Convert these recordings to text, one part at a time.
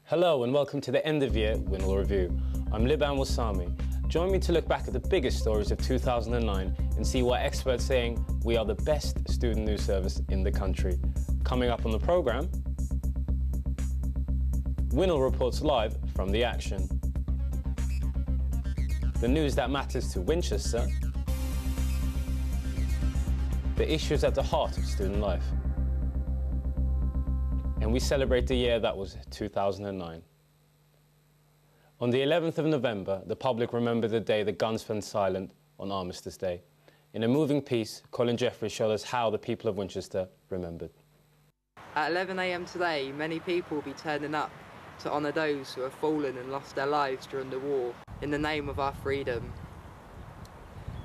Hello and welcome to the end of year Winnall Review. I'm Liban Wassami. Join me to look back at the biggest stories of 2009 and see why experts saying we are the best student news service in the country. Coming up on the programme, Winnall reports live from the action. The news that matters to Winchester. The issues at the heart of student life. And we celebrate the year that was 2009. On the 11th of November, the public remembered the day the guns went silent on Armistice Day. In a moving piece, Colin Jeffrey showed us how the people of Winchester remembered. At 11 AM today, many people will be turning up to honour those who have fallen and lost their lives during the war in the name of our freedom.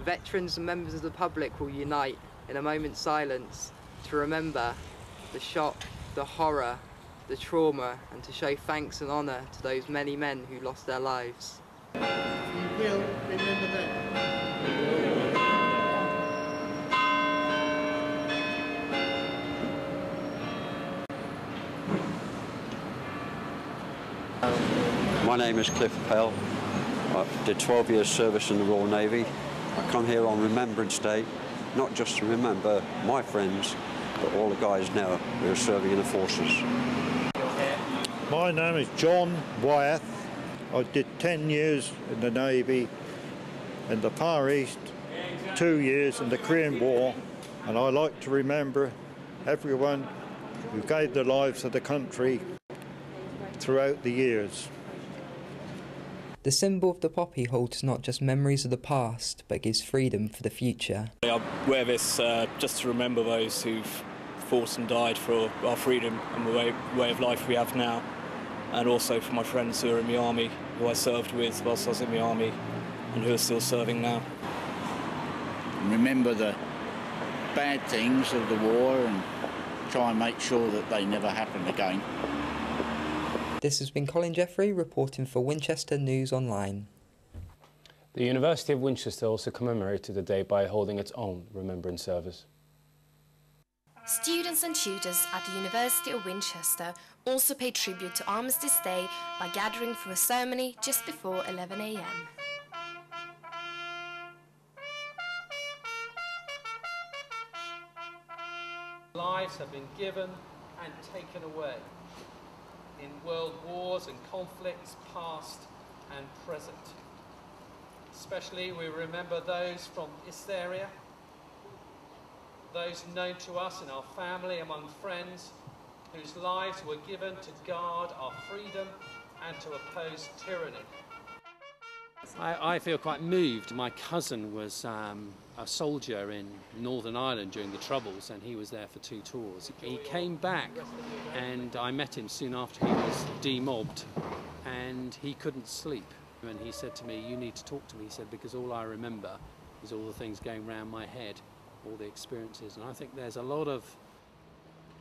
Veterans and members of the public will unite in a moment's silence to remember the shock, the horror, the trauma, and to show thanks and honour to those many men who lost their lives. You will remember them. My name is Cliff Pell. I did 12 years service in the Royal Navy. I come here on Remembrance Day, not just to remember my friends, but all the guys now who are serving in the forces. My name is John Wyeth. I did 10 years in the Navy in the Far East, 2 years in the Korean War, and I like to remember everyone who gave their lives to the country throughout the years. The symbol of the poppy holds not just memories of the past, but gives freedom for the future. I wear this just to remember those who've fought and died for our freedom and the way of life we have now, and also for my friends who are in the army, who I served with whilst I was in the army, and who are still serving now. Remember the bad things of the war and try and make sure that they never happen again. This has been Colin Jeffrey reporting for Winchester News Online. The University of Winchester also commemorated the day by holding its own remembrance service. Students and tutors at the University of Winchester also paid tribute to Armistice Day by gathering for a ceremony just before 11 AM. Lives have been given and taken away in world wars and conflicts past and present. Especially we remember those from this area, those known to us in our family, among friends, whose lives were given to guard our freedom and to oppose tyranny. I feel quite moved. My cousin was a soldier in Northern Ireland during the Troubles, and he was there for 2 tours. He came back and I met him soon after he was demobbed, and he couldn't sleep. And he said to me, "You need to talk to me," he said, "because all I remember is all the things going round my head, all the experiences." And I think there's a lot of...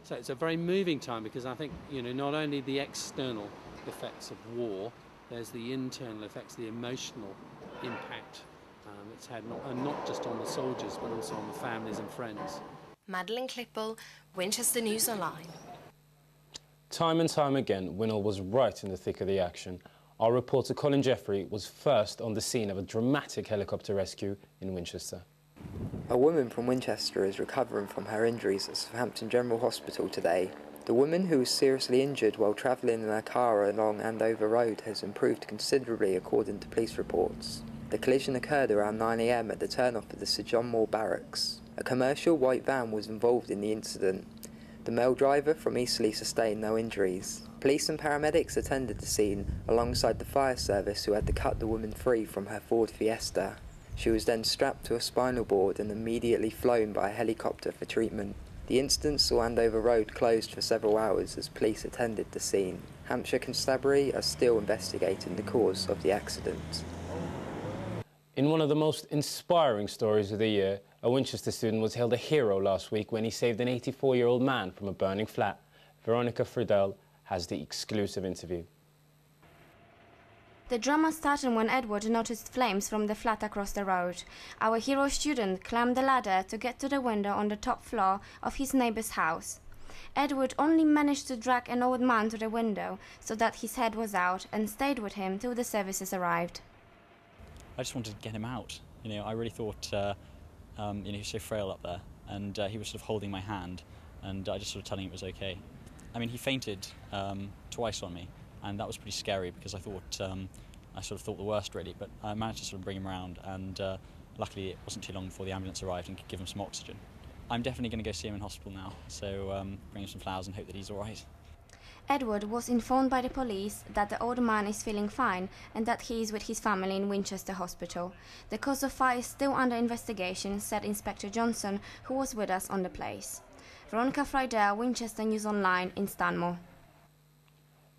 So it's a very moving time, because I think, you know, not only the external effects of war, there's the internal effects, the emotional impact it's had, not just on the soldiers, but also on the families and friends. Madeline Clipple, Winchester News Online. Time and time again, Winnall was right in the thick of the action. Our reporter Colin Jeffrey was first on the scene of a dramatic helicopter rescue in Winchester. A woman from Winchester is recovering from her injuries at Southampton General Hospital today. The woman, who was seriously injured while travelling in her car along Andover Road, has improved considerably according to police reports. The collision occurred around 9 AM at the turn-off of the Sir John Moore Barracks. A commercial white van was involved in the incident. The male driver from Eastleigh sustained no injuries. Police and paramedics attended the scene alongside the fire service, who had to cut the woman free from her Ford Fiesta. She was then strapped to a spinal board and immediately flown by a helicopter for treatment. The incident saw Andover Road closed for several hours as police attended the scene. Hampshire Constabulary are still investigating the cause of the accident. In one of the most inspiring stories of the year, a Winchester student was hailed a hero last week when he saved an 84-year-old man from a burning flat. Veronica Friedel has the exclusive interview. The drama started when Edward noticed flames from the flat across the road. Our hero student climbed the ladder to get to the window on the top floor of his neighbor's house. Edward only managed to drag an old man to the window so that his head was out and stayed with him till the services arrived. I just wanted to get him out. You know, I really thought, you know, he was so frail up there, and he was sort of holding my hand, and I just sort of telling him it was okay. I mean, he fainted twice on me, and that was pretty scary because I thought, I sort of thought the worst really, but I managed to sort of bring him around, and luckily it wasn't too long before the ambulance arrived and could give him some oxygen. I'm definitely going to go see him in hospital now, so bring him some flowers and hope that he's all right. Edward was informed by the police that the old man is feeling fine and that he is with his family in Winchester Hospital. The cause of fire is still under investigation, said Inspector Johnson, who was with us on the place. Veronica Friedel, Winchester News Online in Stanmore.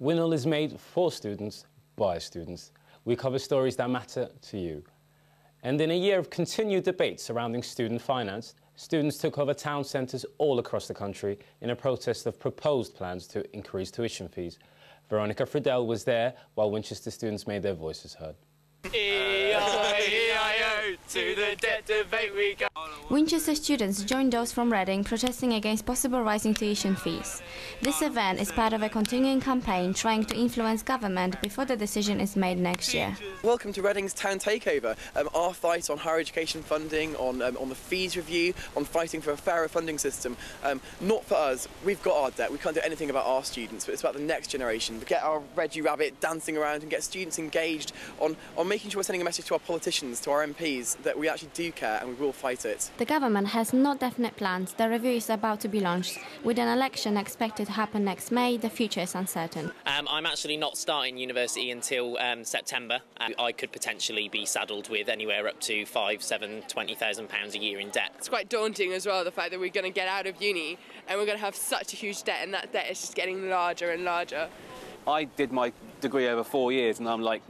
Winnall is made for students, by students. We cover stories that matter to you. And in a year of continued debate surrounding student finance, students took over town centres all across the country in a protest of proposed plans to increase tuition fees. Veronica Friedel was there while Winchester students made their voices heard. E-I-E-I-O, to the debt debate we go. Winchester students joined those from Reading protesting against possible rising tuition fees. This event is part of a continuing campaign trying to influence government before the decision is made next year. Welcome to Reading's town takeover. Our fight on higher education funding, on the fees review, on fighting for a fairer funding system. Not for us, we've got our debt, we can't do anything about our students, but it's about the next generation. Get our Reggie Rabbit dancing around and get students engaged on making sure we're sending a message to our politicians, to our MPs, that we actually do care and we will fight it. The government has no definite plans. The review is about to be launched. With an election expected to happen next May, the future is uncertain. I'm actually not starting university until September. I could potentially be saddled with anywhere up to £5,000, £7,000, £20,000 a year in debt. It's quite daunting as well, the fact that we're going to get out of uni and we're going to have such a huge debt, and that debt is just getting larger and larger. I did my degree over 4 years and I'm like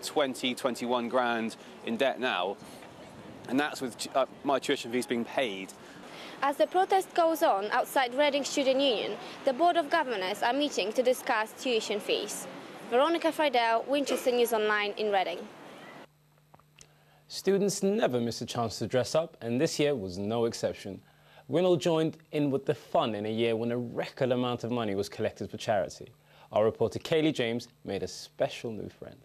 20, 21 grand in debt now, and that's with my tuition fees being paid. As the protest goes on outside Reading Student Union, the Board of Governors are meeting to discuss tuition fees. Veronica Friedel, Winchester News Online in Reading. Students never miss a chance to dress up, and this year was no exception. Winnall joined in with the fun in a year when a record amount of money was collected for charity. Our reporter Kaylee James made a special new friend.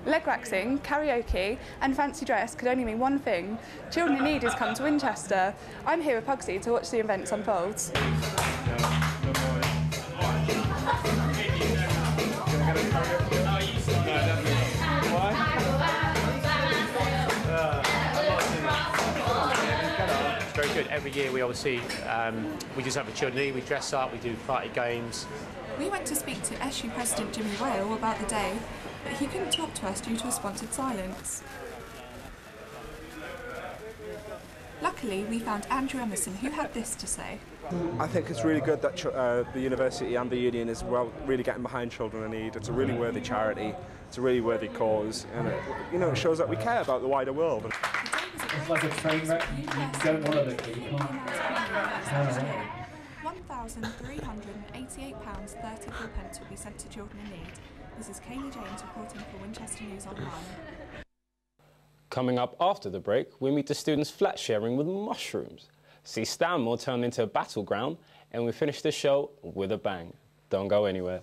Leg waxing, karaoke and fancy dress could only mean one thing. Children in Need has come to Winchester. I'm here with Pugsy to watch the events unfold. It's very good. Every year we obviously, we just have a children Need, we dress up, we do party games. We went to speak to SU President Jimmy Whale about the day, but he couldn't talk to us due to a sponsored silence. Luckily, we found Andrew Emerson, who had this to say. I think it's really good that the university and the union is really getting behind children in need. It's a really worthy charity, it's a really worthy cause, and it shows that we care about the wider world. It's like a train wreck, you don't want to look at it, you can't. £1,388.34 will be sent to children in need. This is Kaylee James reporting for Winchester News Online. Coming up after the break, we meet the students flat sharing with mushrooms. See Stanmore turn into a battleground, and we finish the show with a bang. Don't go anywhere.